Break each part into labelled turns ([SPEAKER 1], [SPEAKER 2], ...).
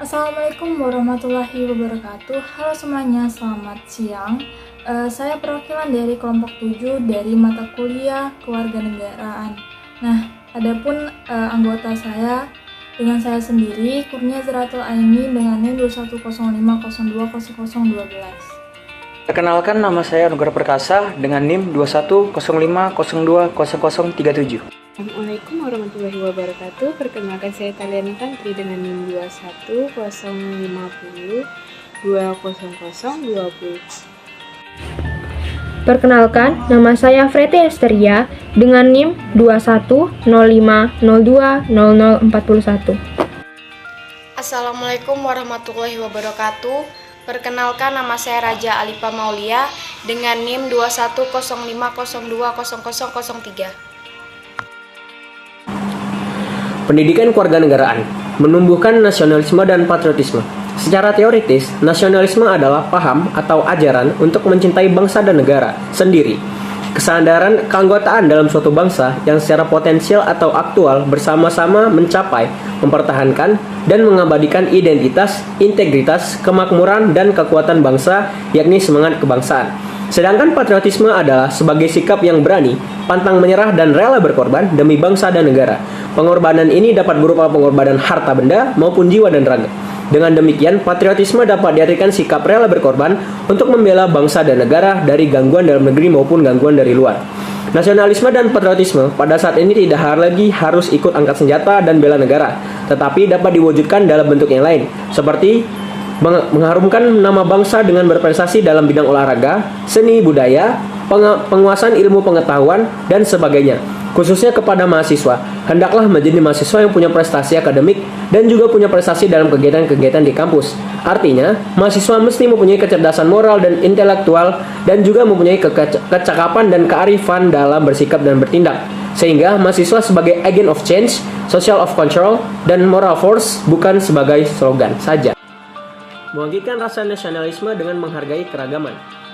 [SPEAKER 1] Assalamualaikum warahmatullahi wabarakatuh. Halo semuanya, selamat siang. Saya perwakilan dari kelompok 7 dari mata kuliah Kewarganegaraan. Nah, adapun anggota saya dengan saya sendiri, Kurnia Zaratul Aini dengan NIM 2105020012.
[SPEAKER 2] Perkenalkan, nama saya Nugra Perkasa dengan NIM 2105020037.
[SPEAKER 3] Assalamualaikum warahmatullahi wabarakatuh. Perkenalkan, saya Taliana Tantri dengan NIM 2105020020.
[SPEAKER 4] Perkenalkan, nama saya Freti Esteria dengan NIM 2105020041.
[SPEAKER 5] Assalamualaikum warahmatullahi wabarakatuh. Perkenalkan, nama saya Raja Alifa Maulia dengan NIM 2105020003.
[SPEAKER 6] Pendidikan kewarganegaraan menumbuhkan nasionalisme dan patriotisme. Secara teoritis, nasionalisme adalah paham atau ajaran untuk mencintai bangsa dan negara sendiri. Kesadaran keanggotaan dalam suatu bangsa yang secara potensial atau aktual bersama-sama mencapai, mempertahankan, dan mengabadikan identitas, integritas, kemakmuran, dan kekuatan bangsa, yakni semangat kebangsaan. Sedangkan patriotisme adalah sebagai sikap yang berani, pantang menyerah, dan rela berkorban demi bangsa dan negara. Pengorbanan ini dapat berupa pengorbanan harta benda maupun jiwa dan raga. Dengan demikian, patriotisme dapat diartikan sikap rela berkorban untuk membela bangsa dan negara dari gangguan dalam negeri maupun gangguan dari luar. Nasionalisme dan patriotisme pada saat ini tidak lagi harus ikut angkat senjata dan bela negara, tetapi dapat diwujudkan dalam bentuk yang lain, seperti mengharumkan nama bangsa dengan berprestasi dalam bidang olahraga, seni budaya, penguasaan ilmu pengetahuan, dan sebagainya. Khususnya kepada mahasiswa, hendaklah menjadi mahasiswa yang punya prestasi akademik dan juga punya prestasi dalam kegiatan-kegiatan di kampus. Artinya, mahasiswa mesti mempunyai kecerdasan moral dan intelektual dan juga mempunyai kecakapan dan kearifan dalam bersikap dan bertindak. Sehingga mahasiswa sebagai agent of change, social of control, dan moral force bukan sebagai slogan saja. Membangkitkan rasa nasionalisme dengan menghargai keragaman.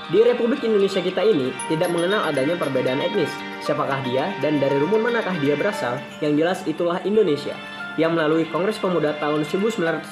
[SPEAKER 6] Di Republik Indonesia kita ini tidak mengenal adanya perbedaan etnis. Siapakah dia dan dari rumpun manakah dia berasal? Yang jelas itulah Indonesia yang melalui Kongres Pemuda tahun 1928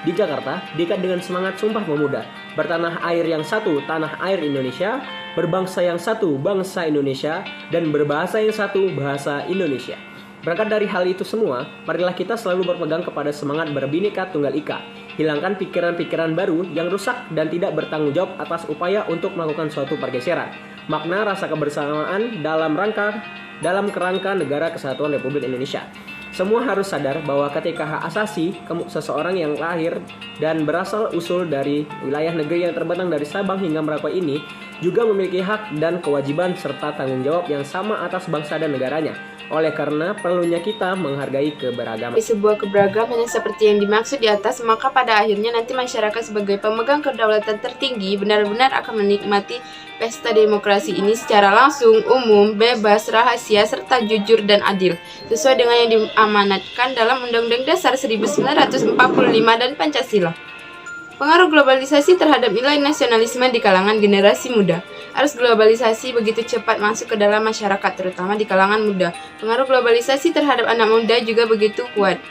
[SPEAKER 6] di Jakarta diikat dengan semangat Sumpah Pemuda. Bertanah air yang satu, tanah air Indonesia, berbangsa yang satu, bangsa Indonesia, dan berbahasa yang satu, bahasa Indonesia. Berangkat dari hal itu semua, marilah kita selalu berpegang kepada semangat Bhinneka Tunggal Ika. Hilangkan pikiran-pikiran baru yang rusak dan tidak bertanggung jawab atas upaya untuk melakukan suatu pergeseran. Makna rasa kebersamaan dalam kerangka negara kesatuan Republik Indonesia. Semua harus sadar bahwa ketika hak asasi seseorang yang lahir dan berasal usul dari wilayah negeri yang terbentang dari Sabang hingga Merauke ini juga memiliki hak dan kewajiban serta tanggung jawab yang sama atas bangsa dan negaranya. Oleh karena perlunya kita menghargai keberagaman.
[SPEAKER 3] Di sebuah keberagaman yang seperti yang dimaksud di atas, maka pada akhirnya nanti masyarakat sebagai pemegang kedaulatan tertinggi benar-benar akan menikmati pesta demokrasi ini secara langsung, umum, bebas, rahasia, serta jujur dan adil, sesuai dengan yang diamanatkan dalam Undang-Undang Dasar 1945 dan Pancasila. Pengaruh globalisasi terhadap nilai nasionalisme di kalangan generasi muda. Arus globalisasi begitu cepat masuk ke dalam masyarakat, terutama di kalangan muda. Pengaruh globalisasi terhadap anak muda juga begitu kuat.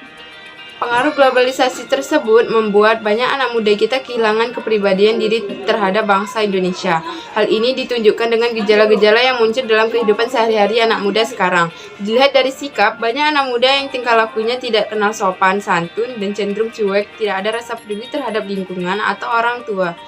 [SPEAKER 3] Pengaruh globalisasi tersebut membuat banyak anak muda kita kehilangan kepribadian diri terhadap bangsa Indonesia. Hal ini ditunjukkan dengan gejala-gejala yang muncul dalam kehidupan sehari-hari anak muda sekarang. Dilihat dari sikap, banyak anak muda yang tingkah lakunya tidak kenal sopan, santun, dan cenderung cuek, tidak ada rasa peduli terhadap lingkungan atau orang tua.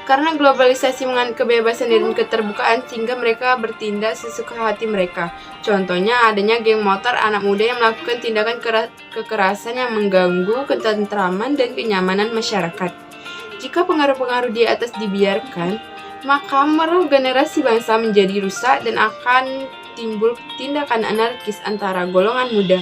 [SPEAKER 3] Karena globalisasi menganut kebebasan dan keterbukaan sehingga mereka bertindak sesuka hati mereka. Contohnya adanya geng motor anak muda yang melakukan tindakan kekerasan yang mengganggu ketentraman dan kenyamanan masyarakat. Jika pengaruh-pengaruh di atas dibiarkan, maka moral generasi bangsa menjadi rusak dan akan timbul tindakan anarkis antara golongan muda.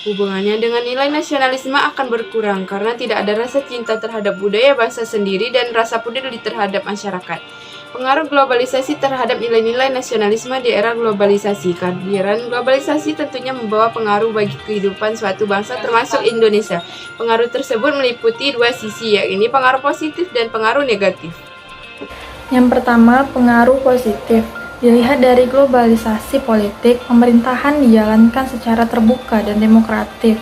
[SPEAKER 3] Hubungannya dengan nilai nasionalisme akan berkurang karena tidak ada rasa cinta terhadap budaya bangsa sendiri dan rasa peduli terhadap masyarakat. Pengaruh globalisasi terhadap nilai-nilai nasionalisme di era globalisasi. Kehadiran globalisasi tentunya membawa pengaruh bagi kehidupan suatu bangsa termasuk Indonesia. Pengaruh tersebut meliputi dua sisi, yakni pengaruh positif dan pengaruh negatif.
[SPEAKER 1] Yang pertama, pengaruh positif. Dilihat dari globalisasi politik, pemerintahan dijalankan secara terbuka dan demokratis.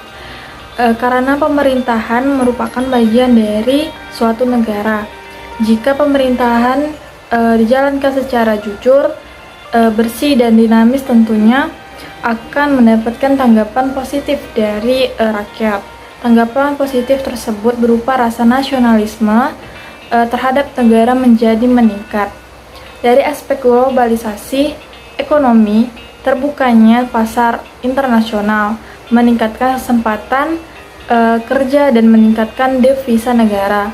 [SPEAKER 1] karena pemerintahan merupakan bagian dari suatu negara. Jika pemerintahan dijalankan secara jujur, bersih dan dinamis, tentunya akan mendapatkan tanggapan positif dari rakyat. Tanggapan positif tersebut berupa rasa nasionalisme terhadap negara menjadi meningkat. Dari aspek globalisasi ekonomi, terbukanya pasar internasional meningkatkan kesempatan kerja dan meningkatkan devisa negara.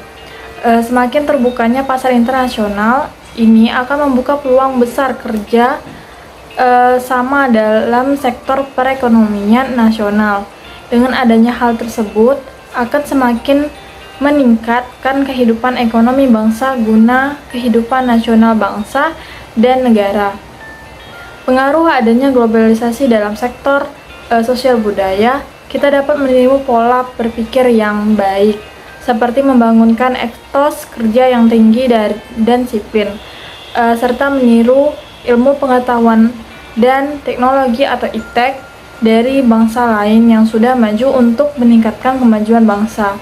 [SPEAKER 1] Semakin terbukanya pasar internasional ini akan membuka peluang besar kerja sama dalam sektor perekonomian nasional. Dengan adanya hal tersebut akan semakin meningkatkan kehidupan ekonomi bangsa guna kehidupan nasional bangsa dan negara. Pengaruh adanya globalisasi dalam sektor sosial budaya, kita dapat meniru pola berpikir yang baik, seperti membangunkan etos kerja yang tinggi dan disiplin, serta meniru ilmu pengetahuan dan teknologi atau iptek dari bangsa lain yang sudah maju untuk meningkatkan kemajuan bangsa.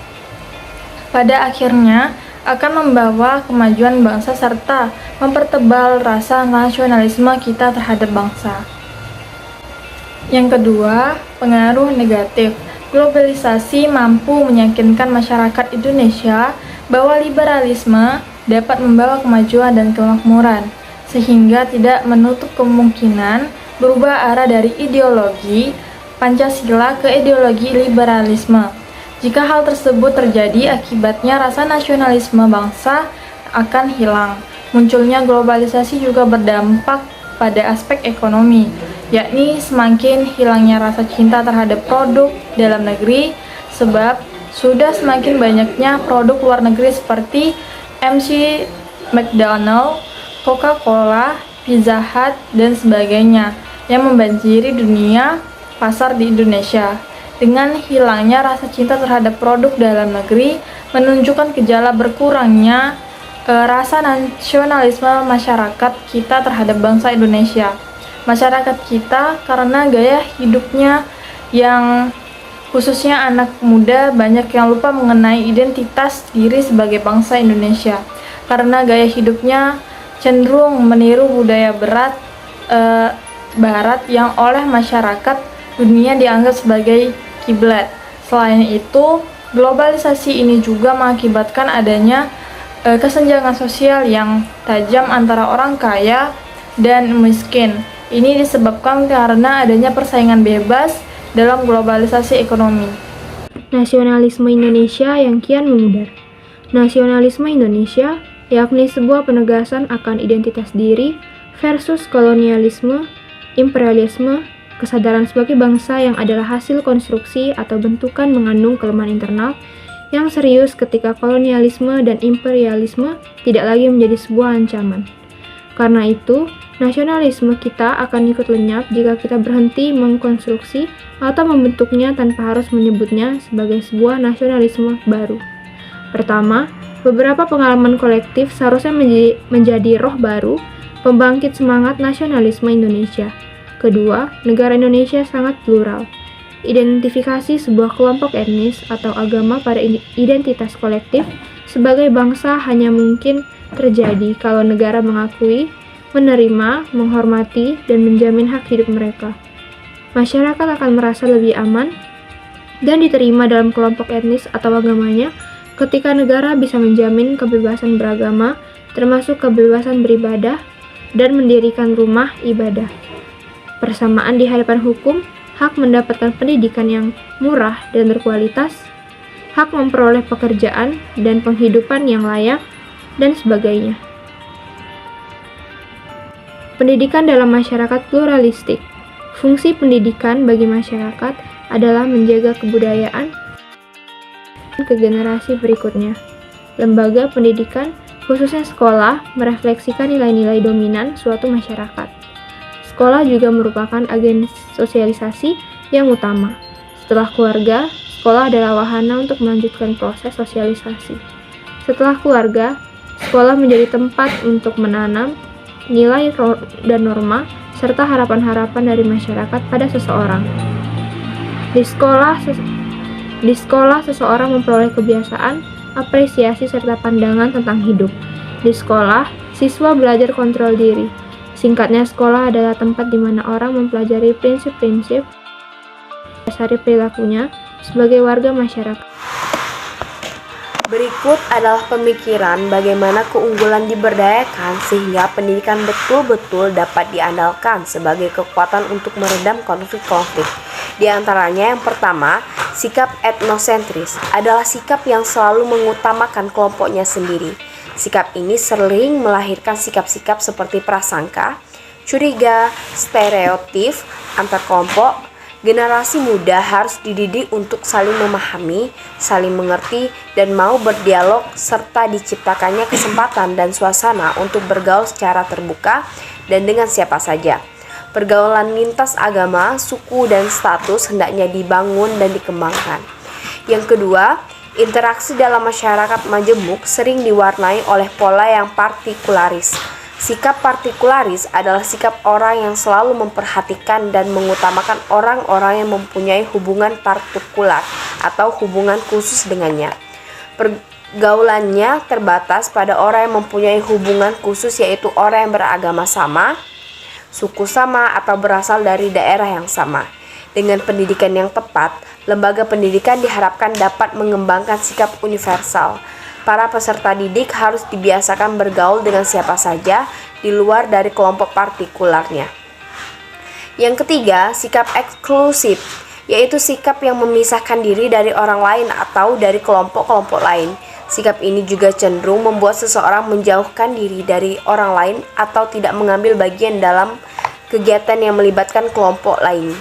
[SPEAKER 1] Pada akhirnya, akan membawa kemajuan bangsa serta mempertebal rasa nasionalisme kita terhadap bangsa. Yang kedua, pengaruh negatif. Globalisasi mampu meyakinkan masyarakat Indonesia bahwa liberalisme dapat membawa kemajuan dan kemakmuran, sehingga tidak menutup kemungkinan berubah arah dari ideologi Pancasila ke ideologi liberalisme. Jika hal tersebut terjadi, akibatnya rasa nasionalisme bangsa akan hilang. Munculnya globalisasi juga berdampak pada aspek ekonomi, yakni semakin hilangnya rasa cinta terhadap produk dalam negeri, sebab sudah semakin banyaknya produk luar negeri seperti MC McDonald, Coca-Cola, Pizza Hut, dan sebagainya yang membanjiri dunia pasar di Indonesia. Dengan hilangnya rasa cinta terhadap produk dalam negeri menunjukkan gejala berkurangnya rasa nasionalisme masyarakat kita terhadap bangsa Indonesia. Masyarakat kita karena gaya hidupnya yang khususnya anak muda banyak yang lupa mengenai identitas diri sebagai bangsa Indonesia. Karena gaya hidupnya cenderung meniru budaya barat yang oleh masyarakat dunia dianggap sebagai kiblat. Selain itu, globalisasi ini juga mengakibatkan adanya kesenjangan sosial yang tajam antara orang kaya dan miskin. Ini disebabkan karena adanya persaingan bebas dalam globalisasi ekonomi.
[SPEAKER 4] Nasionalisme Indonesia yang kian memudar. Nasionalisme Indonesia yakni sebuah penegasan akan identitas diri versus kolonialisme, imperialisme, kesadaran sebagai bangsa yang adalah hasil konstruksi atau bentukan mengandung kelemahan internal yang serius ketika kolonialisme dan imperialisme tidak lagi menjadi sebuah ancaman. Karena itu, nasionalisme kita akan ikut lenyap jika kita berhenti mengkonstruksi atau membentuknya tanpa harus menyebutnya sebagai sebuah nasionalisme baru. Pertama, beberapa pengalaman kolektif seharusnya menjadi roh baru, pembangkit semangat nasionalisme Indonesia. Kedua, negara Indonesia sangat plural. Identifikasi sebuah kelompok etnis atau agama pada identitas kolektif sebagai bangsa hanya mungkin terjadi kalau negara mengakui, menerima, menghormati, dan menjamin hak hidup mereka. Masyarakat akan merasa lebih aman dan diterima dalam kelompok etnis atau agamanya ketika negara bisa menjamin kebebasan beragama, termasuk kebebasan beribadah, dan mendirikan rumah ibadah. Persamaan di hadapan hukum, hak mendapatkan pendidikan yang murah dan berkualitas, hak memperoleh pekerjaan dan penghidupan yang layak, dan sebagainya. Pendidikan dalam masyarakat pluralistik. Fungsi pendidikan bagi masyarakat adalah menjaga kebudayaan ke generasi berikutnya. Lembaga pendidikan, khususnya sekolah, merefleksikan nilai-nilai dominan suatu masyarakat. Sekolah juga merupakan agen sosialisasi yang utama. Setelah keluarga, sekolah adalah wahana untuk melanjutkan proses sosialisasi. Setelah keluarga, sekolah menjadi tempat untuk menanam nilai dan norma serta harapan-harapan dari masyarakat pada seseorang. Di sekolah, Di sekolah, seseorang memperoleh kebiasaan, apresiasi, serta pandangan tentang hidup. Di sekolah, siswa belajar kontrol diri. Singkatnya, sekolah adalah tempat di mana orang mempelajari prinsip-prinsip dasari perilakunya sebagai warga masyarakat.
[SPEAKER 7] Berikut adalah pemikiran bagaimana keunggulan diberdayakan sehingga pendidikan betul-betul dapat diandalkan sebagai kekuatan untuk meredam konflik-konflik. Di antaranya yang pertama, sikap etnosentris adalah sikap yang selalu mengutamakan kelompoknya sendiri. Sikap ini sering melahirkan sikap-sikap seperti prasangka, curiga, stereotip antar kelompok. Generasi muda harus dididik untuk saling memahami, saling mengerti, dan mau berdialog, serta diciptakannya kesempatan dan suasana untuk bergaul secara terbuka dan dengan siapa saja. Pergaulan lintas agama, suku, dan status hendaknya dibangun dan dikembangkan. Yang kedua, interaksi dalam masyarakat majemuk sering diwarnai oleh pola yang partikularis. Sikap partikularis adalah sikap orang yang selalu memperhatikan dan mengutamakan orang-orang yang mempunyai hubungan partikular atau hubungan khusus dengannya. Pergaulannya terbatas pada orang yang mempunyai hubungan khusus, yaitu orang yang beragama sama, suku sama, atau berasal dari daerah yang sama. Dengan pendidikan yang tepat, lembaga pendidikan diharapkan dapat mengembangkan sikap universal. Para peserta didik harus dibiasakan bergaul dengan siapa saja di luar dari kelompok partikularnya. Yang ketiga, sikap eksklusif, yaitu sikap yang memisahkan diri dari orang lain atau dari kelompok-kelompok lain. Sikap ini juga cenderung membuat seseorang menjauhkan diri dari orang lain atau tidak mengambil bagian dalam kegiatan yang melibatkan kelompok lain.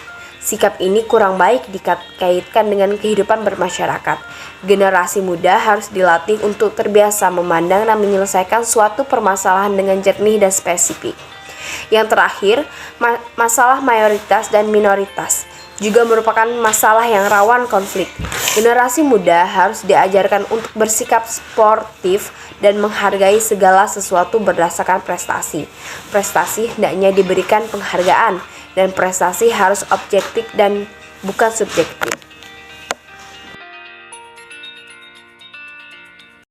[SPEAKER 7] Sikap ini kurang baik dikaitkan dengan kehidupan bermasyarakat. Generasi muda harus dilatih untuk terbiasa memandang dan menyelesaikan suatu permasalahan dengan jernih dan spesifik. Yang terakhir, masalah mayoritas dan minoritas juga merupakan masalah yang rawan konflik. Generasi muda harus diajarkan untuk bersikap sportif dan menghargai segala sesuatu berdasarkan prestasi. Prestasi hendaknya diberikan penghargaan, dan prestasi harus objektif dan bukan subjektif.